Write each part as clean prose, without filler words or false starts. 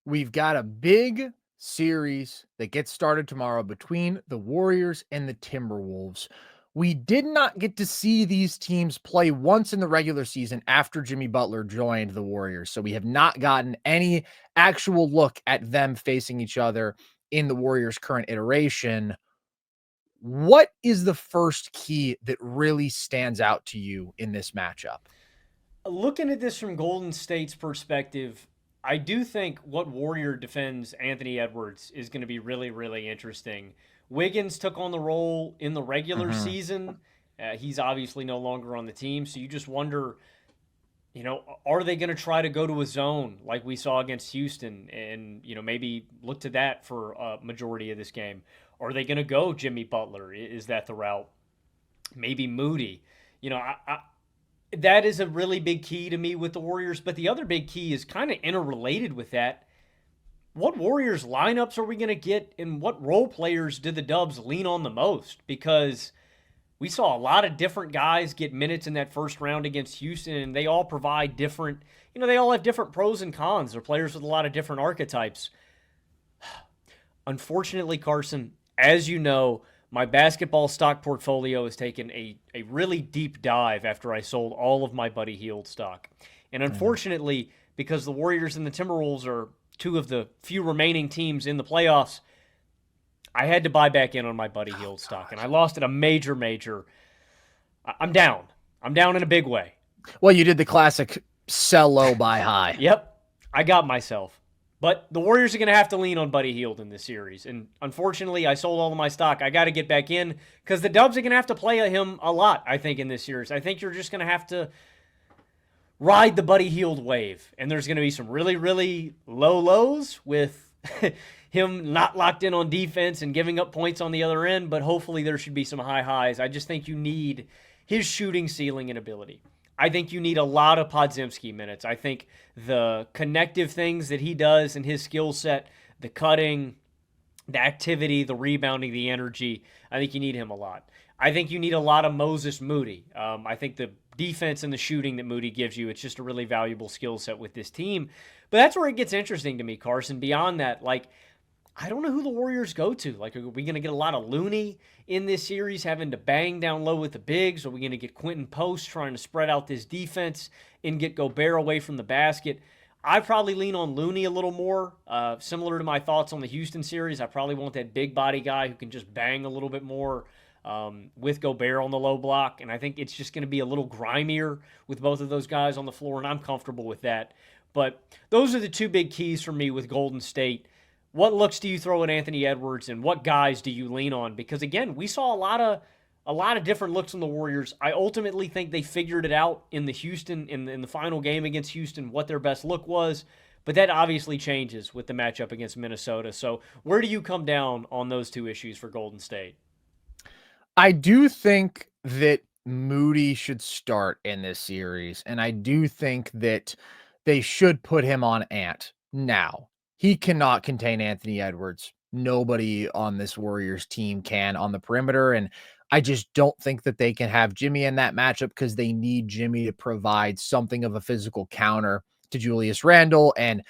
We've got a big series that gets started tomorrow between the Warriors and the Timberwolves. We did not get to see these teams play once in the regular season after Jimmy Butler joined the Warriors. So we have not gotten any actual look at them facing each other in the Warriors' current iteration. What is the first key that really stands out to you in this matchup? Looking at this from Golden State's perspective, I do think what Warrior defends Anthony Edwards is going to be really, really interesting. Wiggins took on the role in the regular Mhm. season. He's obviously no longer on the team, so you just wonder, are they going to try to go to a zone like we saw against Houston and, maybe look to that for a majority of this game? Are they going to go Jimmy Butler? Is that the route? Maybe Moody. You know, that is a really big key to me with the Warriors. But the other big key is kind of interrelated with that. What Warriors lineups are we going to get, and what role players do the Dubs lean on the most? Because we saw a lot of different guys get minutes in that first round against Houston, and they all provide different, they all have different pros and cons. They're players with a lot of different archetypes. Unfortunately, Carson, as you know, my basketball stock portfolio has taken a really deep dive after I sold all of my Buddy Hield stock. And Yeah. unfortunately, because the Warriors and the Timberwolves are two of the few remaining teams in the playoffs, I had to buy back in on my Buddy Oh Hield stock. And I God. lost it a major. I'm down. I'm down in a big way. Well, you did the classic sell low, buy high. Yep, I got myself. But the Warriors are going to have to lean on Buddy Hield in this series. And unfortunately, I sold all of my stock. I got to get back in because the Dubs are going to have to play him a lot, I think, in this series. I think you're just going to have to ride the Buddy Hield wave. And there's going to be some really, really low lows with him not locked in on defense and giving up points on the other end. But hopefully, there should be some high highs. I just think you need his shooting ceiling and ability. I think you need a lot of Podziemski minutes. I think the connective things that he does in his skill set, the cutting, the activity, the rebounding, the energy, I think you need him a lot. I think you need a lot of Moses Moody. I think the defense and the shooting that Moody gives you, it's just a really valuable skill set with this team. But that's where it gets interesting to me, Carson. Beyond that, I don't know who the Warriors go to. Like, are we going to get a lot of Looney in this series having to bang down low with the bigs? Are we going to get Quentin Post trying to spread out this defense and get Gobert away from the basket? I probably lean on Looney a little more, similar to my thoughts on the Houston series. I probably want that big body guy who can just bang a little bit more with Gobert on the low block. And I think it's just going to be a little grimier with both of those guys on the floor, and I'm comfortable with that. But those are the two big keys for me with Golden State. What looks do you throw at Anthony Edwards, and what guys do you lean on? Because again, we saw a lot of different looks on the Warriors. I ultimately think they figured it out in the Houston in the final game against Houston what their best look was, but that obviously changes with the matchup against Minnesota. So, where do you come down on those two issues for Golden State? I do think that Moody should start in this series, and I do think that they should put him on Ant. Now, he cannot contain Anthony Edwards. Nobody on this Warriors team can on the perimeter, and I just don't think that they can have Jimmy in that matchup because they need Jimmy to provide something of a physical counter to Julius Randle, and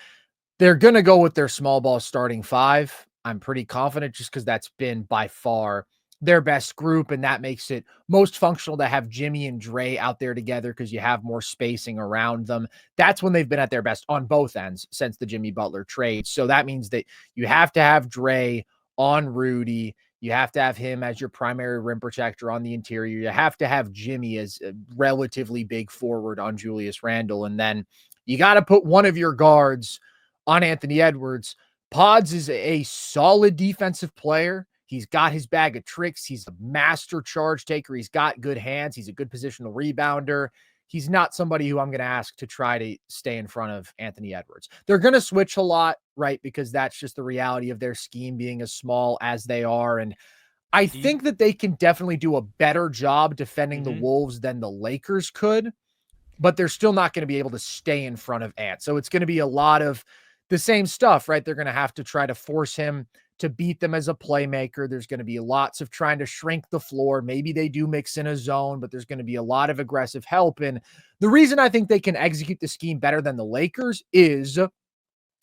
they're gonna go with their small ball starting five. I'm pretty confident just because that's been by far their best group, and that makes it most functional to have Jimmy and Dre out there together because you have more spacing around them. That's when they've been at their best on both ends since the Jimmy Butler trade. So that means that you have to have Dre on Rudy. You have to have him as your primary rim protector on the interior. You have to have Jimmy as a relatively big forward on Julius Randle. And then you got to put one of your guards on Anthony Edwards. Pods is a solid defensive player. He's got his bag of tricks. He's a master charge taker. He's got good hands. He's a good positional rebounder. He's not somebody who I'm going to ask to try to stay in front of Anthony Edwards. They're going to switch a lot, right? Because that's just the reality of their scheme being as small as they are. And I Do you? think that they can definitely do a better job defending the Mm-hmm. Wolves than the Lakers could, but they're still not going to be able to stay in front of Ant. So it's going to be a lot of the same stuff, right? They're going to have to try to force him to beat them as a playmaker. There's going to be lots of trying to shrink the floor. Maybe they do mix in a zone, but there's going to be a lot of aggressive help. And the reason I think they can execute the scheme better than the Lakers is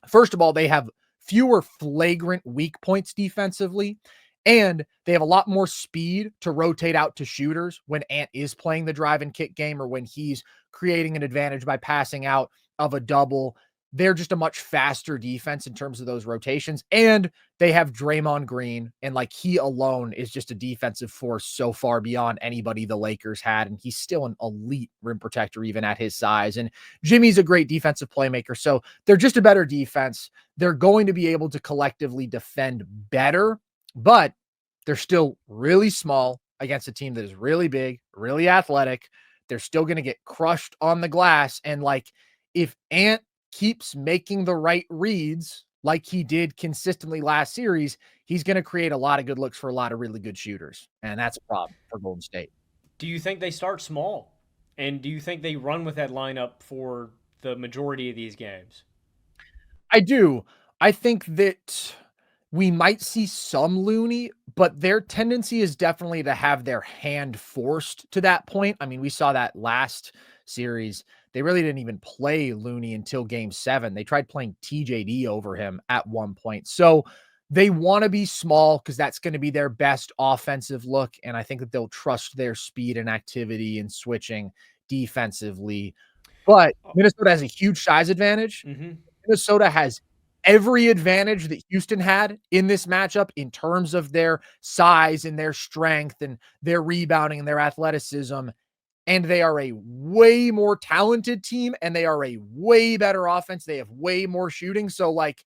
First of all, they have fewer flagrant weak points defensively, and they have a lot more speed to rotate out to shooters when Ant is playing the drive and kick game or when he's creating an advantage by passing out of a double. They're just a much faster defense in terms of those rotations. And they have Draymond Green, and like he alone is just a defensive force so far beyond anybody the Lakers had. And he's still an elite rim protector, even at his size. And Jimmy's a great defensive playmaker. So they're just a better defense. They're going to be able to collectively defend better, but they're still really small against a team that is really big, really athletic. They're still going to get crushed on the glass. And like, if Ant keeps making the right reads like he did consistently last series, he's going to create a lot of good looks for a lot of really good shooters. And that's a problem for Golden State. Do you think they start small? And do you think they run with that lineup for the majority of these games? I do. I think that we might see some Looney, but their tendency is definitely to have their hand forced to that point. I mean, we saw that last series. They really didn't even play Looney until game 7. They tried playing TJD over him at one point. So they want to be small because that's going to be their best offensive look. And I think that they'll trust their speed and activity and switching defensively. But Minnesota has a huge size advantage. Mm-hmm. Minnesota has every advantage that Houston had in this matchup in terms of their size and their strength and their rebounding and their athleticism. And they are a way more talented team, and they are a way better offense. They have way more shooting. So, like,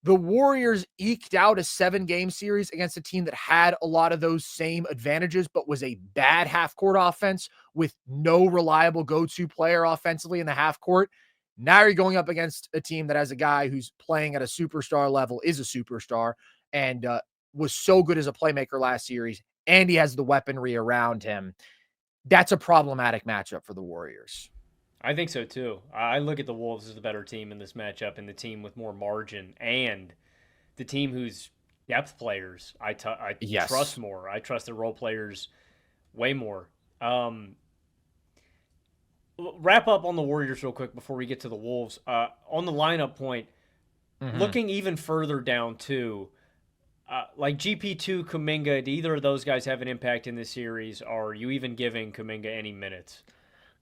the Warriors eked out a 7-game series against a team that had a lot of those same advantages, but was a bad half-court offense with no reliable go-to player offensively in the half-court. Now you're going up against a team that has a guy who's playing at a superstar level, is a superstar, and was so good as a playmaker last series, and he has the weaponry around him. That's a problematic matchup for the Warriors. I think so too. I look at the Wolves as the better team in this matchup and the team with more margin and the team whose depth players I Yes. trust more. I trust the role players way more. Wrap up on the Warriors real quick before we get to the Wolves. On the lineup point, looking even further down too, like GP2, Kuminga, do either of those guys have an impact in this series? Or are you even giving Kuminga any minutes?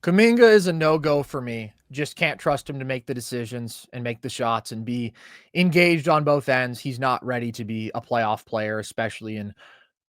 Kuminga is a no-go for me. Just can't trust him to make the decisions and make the shots and be engaged on both ends. He's not ready to be a playoff player, especially in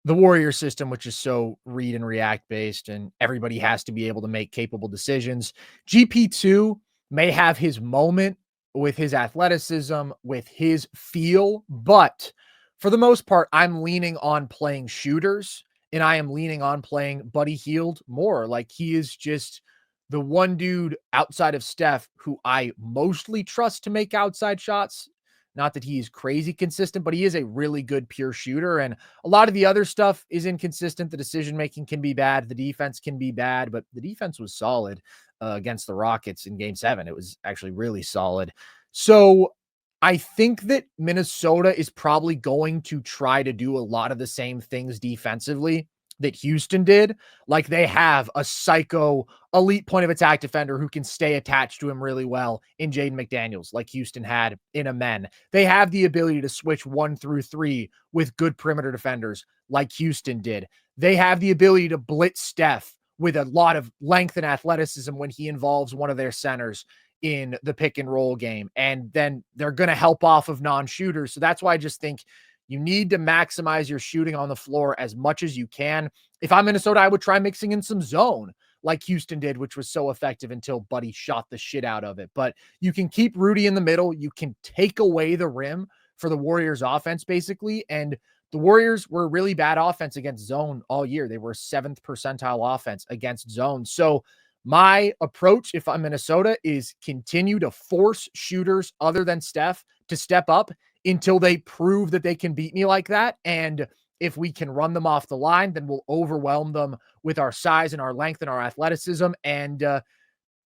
the Warrior system, which is so read and react based, and everybody has to be able to make capable decisions. GP2 may have his moment with his athleticism, with his feel, but for the most part, I'm leaning on playing shooters and I am leaning on playing Buddy Hield more. Like, he is just the one dude outside of Steph who I mostly trust to make outside shots. Not that he's crazy consistent, but he is a really good pure shooter. And a lot of the other stuff is inconsistent. The decision making can be bad. The defense can be bad, but the defense was solid against the Rockets in game 7. It was actually really solid. So I think that Minnesota is probably going to try to do a lot of the same things defensively that Houston did. Like, they have a psycho elite point of attack defender who can stay attached to him really well in Jaden McDaniels, like Houston had in Amen. They have the ability to switch 1 through 3 with good perimeter defenders like Houston did. They have the ability to blitz Steph with a lot of length and athleticism when he involves one of their centers in the pick and roll game. And then they're going to help off of non-shooters. So that's why I just think you need to maximize your shooting on the floor as much as you can. If I'm Minnesota, I would try mixing in some zone like Houston did, which was so effective until Buddy shot the shit out of it. But you can keep Rudy in the middle. You can take away the rim for the Warriors offense, basically. And the Warriors were a really bad offense against zone all year. They were 7th percentile offense against zone. So my approach, if I'm Minnesota, is continue to force shooters other than Steph to step up until they prove that they can beat me like that. And if we can run them off the line, then we'll overwhelm them with our size and our length and our athleticism. And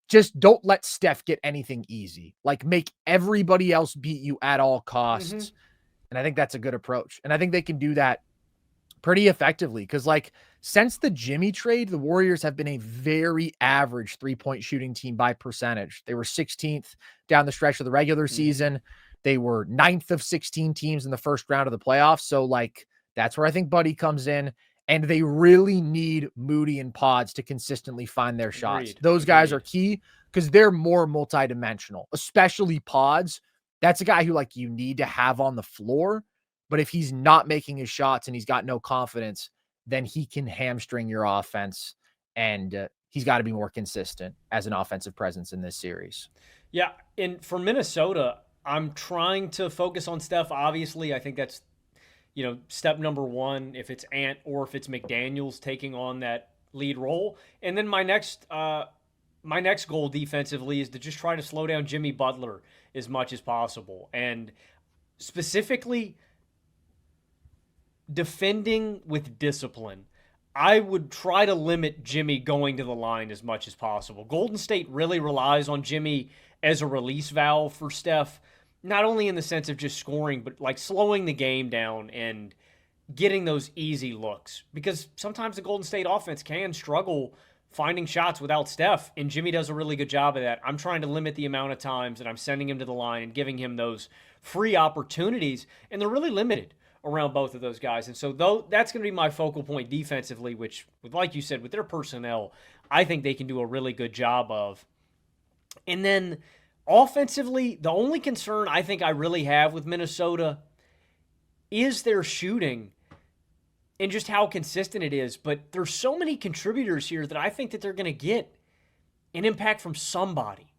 just don't let Steph get anything easy. Like, make everybody else beat you at all costs. Mm-hmm. And I think that's a good approach. And I think they can do that pretty effectively because, like, since the Jimmy trade, the Warriors have been a very average 3-point shooting team by percentage. They were 16th down the stretch of the regular season. They were 9th of 16 teams in the first round of the playoffs. So, like, that's where I think Buddy comes in. And they really need Moody and Pods to consistently find their shots. Agreed. Those guys are Agreed. key because they're more multidimensional, especially Pods. That's a guy who, like, you need to have on the floor. But if he's not making his shots and he's got no confidence, then he can hamstring your offense. And he's got to be more consistent as an offensive presence in this series. Yeah, and for Minnesota, I'm trying to focus on Steph. Obviously, I think that's step number one. If it's Ant or if it's McDaniels taking on that lead role, and then my next goal defensively is to just try to slow down Jimmy Butler as much as possible, and specifically defending with discipline. I would try to limit Jimmy going to the line as much as possible. Golden State really relies on Jimmy as a release valve for Steph, not only in the sense of just scoring, but like slowing the game down and getting those easy looks. Because sometimes the Golden State offense can struggle finding shots without Steph, and Jimmy does a really good job of that. I'm trying to limit the amount of times that I'm sending him to the line and giving him those free opportunities, and they're really limited around both of those guys. And so that's going to be my focal point defensively, which, like you said, with their personnel, I think they can do a really good job of. And then offensively, the only concern I think I really have with Minnesota is their shooting and just how consistent it is. But there's so many contributors here that I think that they're going to get an impact from somebody.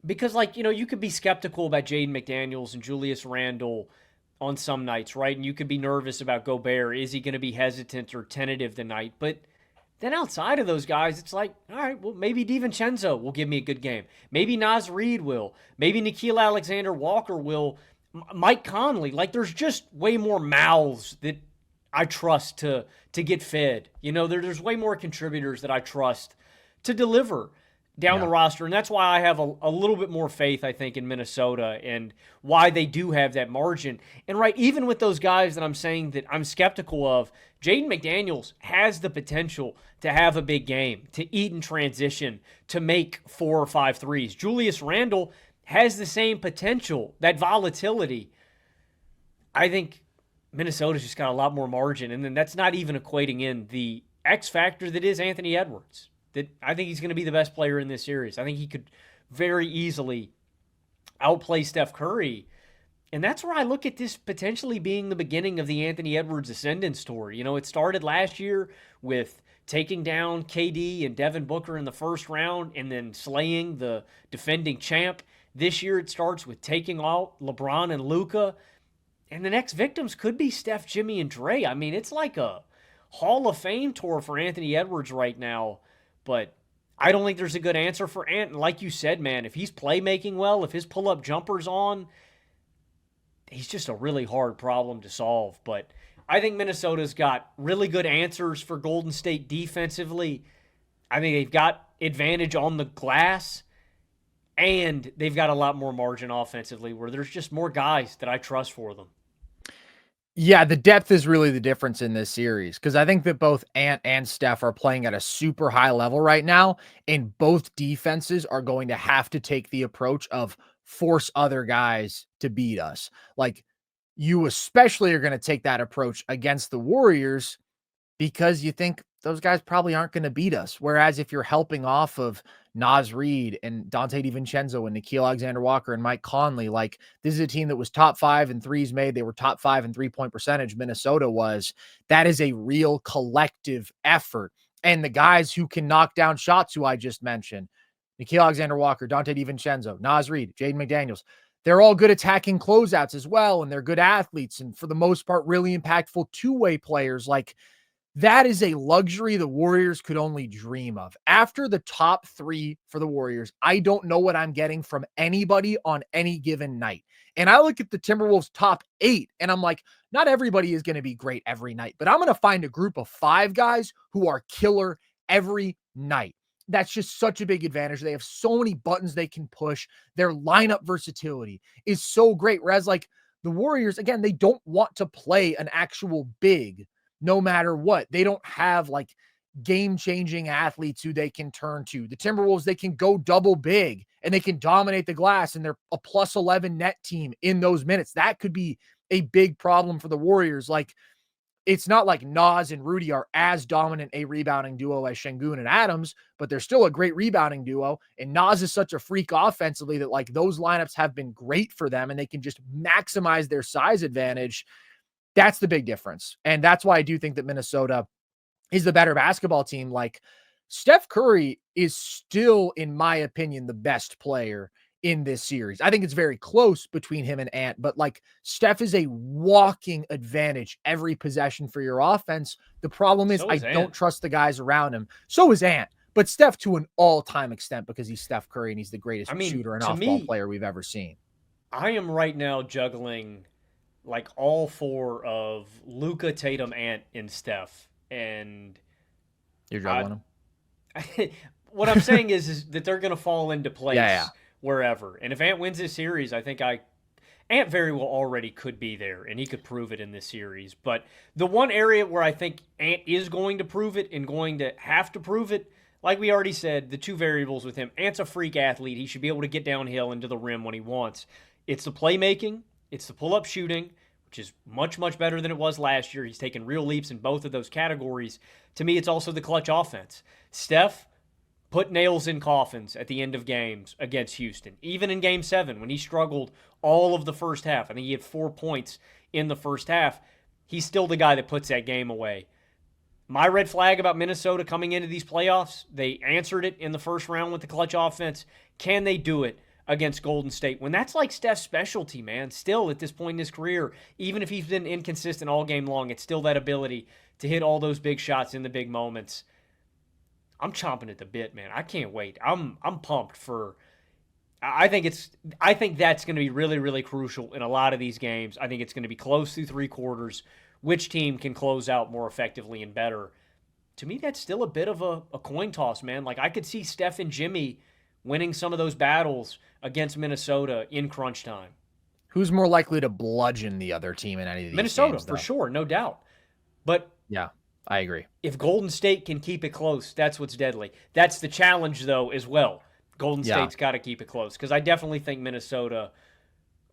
Because, you could be skeptical about Jaden McDaniels and Julius Randle on some nights, right? And you could be nervous about Gobert. Is he going to be hesitant or tentative tonight? But then outside of those guys, it's like, all right, well, maybe DiVincenzo will give me a good game. Maybe Naz Reid will. Maybe Nickeil Alexander-Walker will. Mike Conley. Like, there's just way more mouths that I trust to get fed. There's way more contributors that I trust to deliver down the roster. And that's why I have a little bit more faith, I think, in Minnesota and why they do have that margin. And right, even with those guys that I'm saying that I'm skeptical of, Jaden McDaniels has the potential to have a big game, to eat in transition, to make 4 or 5 threes. Julius Randle has the same potential, that volatility. I think Minnesota's just got a lot more margin. And then that's not even equating in the X factor that is Anthony Edwards. That I think he's going to be the best player in this series. I think he could very easily outplay Steph Curry. And that's where I look at this potentially being the beginning of the Anthony Edwards ascendant story. It started last year with taking down KD and Devin Booker in the first round and then slaying the defending champ. This year it starts with taking out LeBron and Luka. And the next victims could be Steph, Jimmy, and Dre. I mean, it's like a Hall of Fame tour for Anthony Edwards right now. But I don't think there's a good answer for Ant. And like you said, man, if he's playmaking well, if his pull-up jumper's on, he's just a really hard problem to solve. But I think Minnesota's got really good answers for Golden State defensively. I think they've got advantage on the glass, and they've got a lot more margin offensively where there's just more guys that I trust for them. Yeah, the depth is really the difference in this series because I think that both Ant and Steph are playing at a super high level right now, and both defenses are going to have to take the approach of force other guys to beat us. Like, you especially are going to take that approach against the Warriors because you think those guys probably aren't going to beat us. Whereas if you're helping off of Naz Reid and Dante DiVincenzo and Nickeil Alexander-Walker and Mike Conley, like, this is a team that was top 5 in threes made. They were top 5 in 3-point percentage. Minnesota was. That is a real collective effort. And the guys who can knock down shots, who I just mentioned, Nickeil Alexander-Walker, Dante DiVincenzo, Naz Reid, Jaden McDaniels, they're all good attacking closeouts as well. And they're good athletes. And for the most part, really impactful two-way players. Like, that is a luxury the Warriors could only dream of. After the top 3 for the Warriors, I don't know what I'm getting from anybody on any given night. And I look at the Timberwolves top 8 and I'm like, not everybody is going to be great every night, but I'm going to find a group of 5 guys who are killer every night. That's just such a big advantage. They have so many buttons they can push. Their lineup versatility is so great. Whereas, like, the Warriors, again, they don't want to play an actual big no matter what. They don't have, like, game-changing athletes who they can turn to. The Timberwolves, they can go double big and they can dominate the glass, and they're a plus 11 net team in those minutes. That could be a big problem for the Warriors. Like, it's not like Nas and Rudy are as dominant a rebounding duo as Şengün and Adams, but they're still a great rebounding duo. And Nas is such a freak offensively that like those lineups have been great for them, and they can just maximize their size advantage. That's the big difference. And that's why I do think that Minnesota is the better basketball team. Like, Steph Curry is still, in my opinion, the best player in this series. I think it's very close between him and Ant, but like Steph is a walking advantage every possession for your offense. The problem is So I is Ant. don't trust the guys around him. So is Ant, but Steph to an all-time extent because he's Steph Curry and he's the greatest I mean, shooter and to off-ball me, player we've ever seen. I am right now juggling like all four of Luka, Tatum, Ant, and Steph. And You're I, juggling what I'm saying is that they're going to fall into him? Yeah. place wherever. And if Ant wins this series, I think Ant very well already could be there, and he could prove it in this series. But the one area where I think Ant is going to prove it and going to have to prove it, like we already said, the two variables with him. Ant's a freak athlete. He should be able to get downhill into the rim when he wants. It's the playmaking, it's the pull-up shooting, which is much, much better than it was last year. He's taken real leaps in both of those categories. To me, it's also the clutch offense. Steph put nails in coffins at the end of games against Houston. Even in Game 7, when he struggled all of the first half, I think he had 4 points in the first half, he's still the guy that puts that game away. My red flag about Minnesota coming into these playoffs, they answered it in the first round with the clutch offense. Can they do it against Golden State? When that's like Steph's specialty, man, still at this point in his career, even if he's been inconsistent all game long, it's still that ability to hit all those big shots in the big moments. I'm chomping at the bit, man. I can't wait. I'm pumped for. I think that's going to be really, really crucial in a lot of these games. I think it's going to be close through three quarters. Which team can close out more effectively and better? To me, that's still a bit of a coin toss, man. Like, I could see Steph and Jimmy winning some of those battles against Minnesota in crunch time. Who's more likely to bludgeon the other team in any of these Minnesota, games, for though? sure, no doubt. But Yeah, I agree. if Golden State can keep it close, that's what's deadly. That's the challenge, though, as well. Golden Yeah. State's got to keep it close because I definitely think Minnesota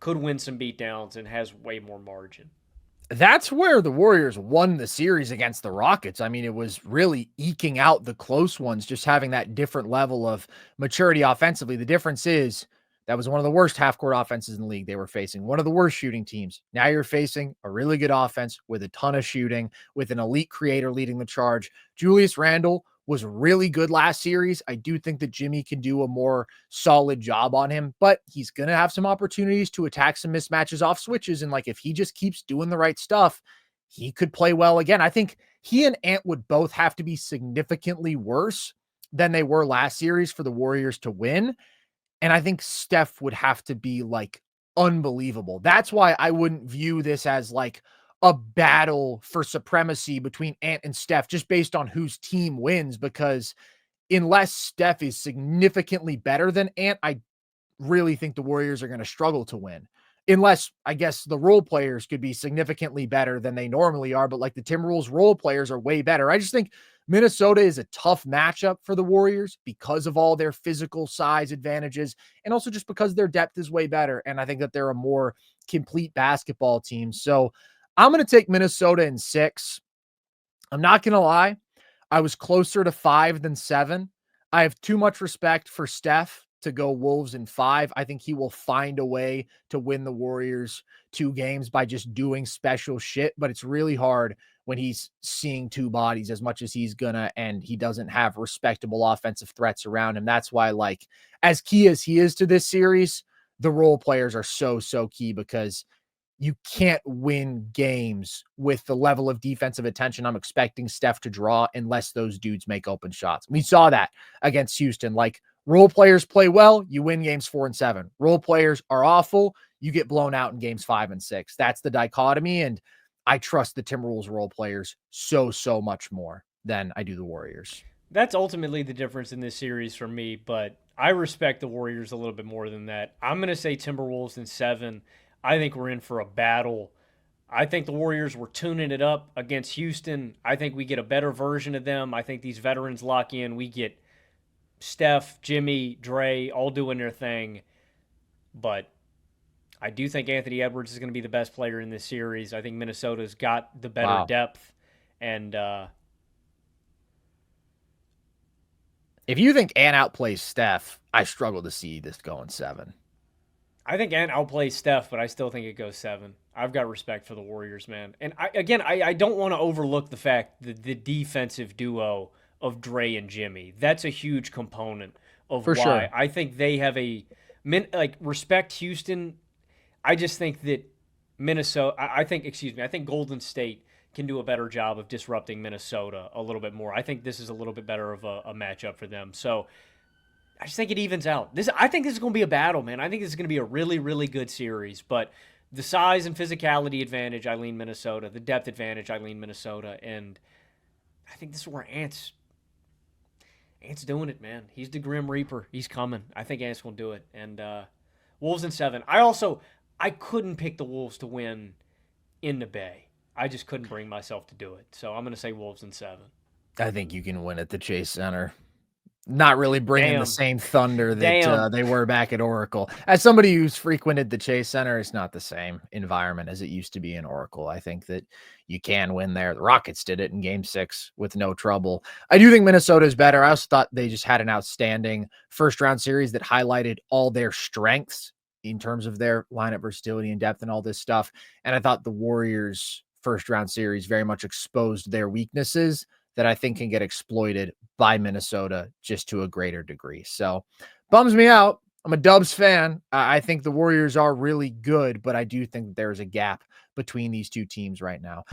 could win some beatdowns and has way more margin. That's where the Warriors won the series against the Rockets. I mean, it was really eking out the close ones, just having that different level of maturity offensively. The difference is that was one of the worst half-court offenses in the league they were facing, one of the worst shooting teams. Now you're facing a really good offense with a ton of shooting, with an elite creator leading the charge. Julius Randle was really good last series. I do think that Jimmy can do a more solid job on him, but he's going to have some opportunities to attack some mismatches off switches. And like, if he just keeps doing the right stuff, he could play well again. I think he and Ant would both have to be significantly worse than they were last series for the Warriors to win. And I think Steph would have to be like unbelievable. That's why I wouldn't view this as like a battle for supremacy between Ant and Steph just based on whose team wins, because unless Steph is significantly better than Ant, I really think the Warriors are going to struggle to win. Unless, I guess, the role players could be significantly better than they normally are, but like the Timberwolves role players are way better. I just think Minnesota is a tough matchup for the Warriors because of all their physical size advantages and also just because their depth is way better. And I think that they're a more complete basketball team. So I'm going to take Minnesota in 6. I'm not going to lie. I was closer to 5 than 7. I have too much respect for Steph to go Wolves in 5. I think he will find a way to win the Warriors 2 games by just doing special shit, but it's really hard when he's seeing two bodies as much as he's gonna, and he doesn't have respectable offensive threats around him. That's why, like, as key as he is to this series, the role players are so key, because you can't win games with the level of defensive attention I'm expecting Steph to draw unless those dudes make open shots. We saw that against Houston. Like, role players play well, you win games 4 and 7. Role players are awful, you get blown out in games 5 and 6. That's the dichotomy, and I trust the Timberwolves role players so much more than I do the Warriors. That's ultimately the difference in this series for me, but I respect the Warriors a little bit more than that. I'm going to say Timberwolves in 7. I think we're in for a battle. I think the Warriors were tuning it up against Houston. I think we get a better version of them. I think these veterans lock in. We get Steph, Jimmy, Dre all doing their thing. But I do think Anthony Edwards is going to be the best player in this series. I think Minnesota's got the better Wow. depth. And If you think Ant outplays Steph, I struggle to see this going 7. I think Ant outplays Steph, but I still think it goes 7. I've got respect for the Warriors, man. And I don't want to overlook the fact that the defensive duo of Dre and Jimmy, that's a huge component of For why sure. I think they have respect Houston. I just think that Minnesota, I think Golden State can do a better job of disrupting Minnesota a little bit more. I think this is a little bit better of a matchup for them. So I just think it evens out. I think this is going to be a battle, man. I think this is going to be a really, really good series. But the size and physicality advantage, I lean Minnesota. The depth advantage, I lean Minnesota. And I think this is where Ant's doing it, man. He's the Grim Reaper. He's coming. I think Ant's going to do it. And Wolves in 7. I couldn't pick the Wolves to win in the Bay. I just couldn't bring myself to do it. So I'm going to say Wolves in 7. I think you can win at the Chase Center. Not really bringing the Damn. same thunder that Damn. they were back at Oracle. As somebody who's frequented the Chase Center, it's not the same environment as it used to be in Oracle. I think that you can win there. The Rockets did it in Game 6 with no trouble. I do think Minnesota is better. I also thought they just had an outstanding first-round series that highlighted all their strengths in terms of their lineup versatility and depth and all this stuff. And I thought the Warriors' first-round series very much exposed their weaknesses that I think can get exploited by Minnesota just to a greater degree. So bums me out. I'm a Dubs fan. I think the Warriors are really good, but I do think there's a gap between these two teams right now.